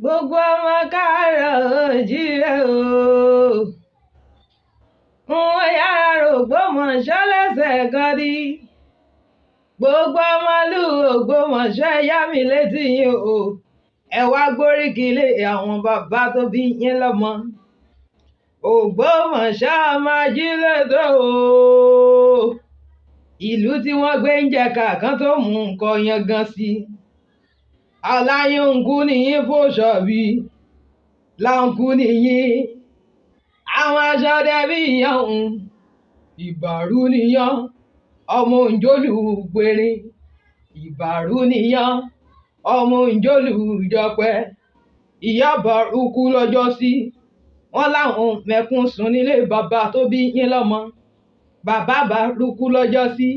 Gbogbo ọmọ káàárọ̀ oòjíire o. Wọ́n yára r'Ògbómọ̀ṣọ́ lẹ́sẹ̀ kan rí. Gbogbo ọmọlú Ògbómọ̀ṣọ́ ẹ yá mi létí yín o. Ẹ wá gbóríkì lé àwọn bàbá tó bí yín lọ́mọ. Ògbómọ̀ṣọ́ ọmọ ajílété o. Ìlú tí wọ́n gbé ń jẹ̀ka kan tó mú nǹkan yangan sí. Aláyọ̀nkú nìyí fòṣọ̀bí láǹkú nìyí. Àwọn aṣọ́dẹ bí ìyàhùn ìbàrú nìyàn ọmọ òǹjọ́lù gbèrè. Ìbàrú nìyàn ọmọ òǹjọ́lù jọpẹ́. Ìyá bàrú kú lọ́jọ́sí. Wọ́n láwọn mẹ̀kún sùn nílé bàbá tó bí yín lọ́mọ. Bàbá bàrú kú lọ́jọ́sí.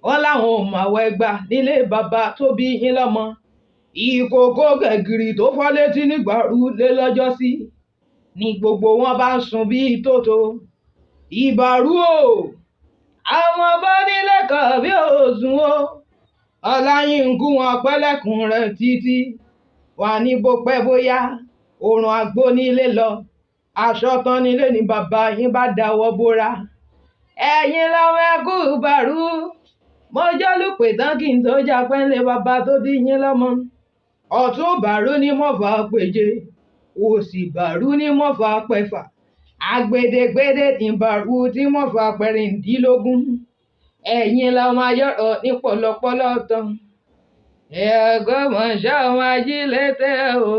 Wọ́n láwọn ò màwẹ̀ gbà nílé bàbá tó bí yín lọ́mọ. Ìkòkò gẹ̀gìrì tó fọ́ létí nígbàrú lé lọ́jọ́sí ni gbogbo wọn bá ń sun bí tòótò. Ìbàrú o, àwọn bọ́ nílé kan bí òsùn o. Ọláyínkú wọn pẹ́lẹ́kùn rẹ̀ títí. Wà ní bó pẹ́ bóyá òrùn àgbo nílé lọ. Aṣọ tán nílé ni bàbá yín bá dáwọ́ bóra. Ẹ̀yin lọ́mọ ẹkú bàrú. Mo jólùpè tán kí n tó jápẹ́ ńlé bàbá tó bí yín lọ́mọ. Ọ̀tún bàrú ní mọ́fà péje. Òsì bàrú ní mọ́fà pẹ̀fà. Àgbèdègbèdè ìbàrú tí mọ́fà pẹ̀rìndínlógún. Ẹ̀yin lọ́mọ ayọ̀rọ̀ ní pọ̀lọpọ̀lọ tán. Ògbómọ̀ṣọ́ ọmọ ajílété o.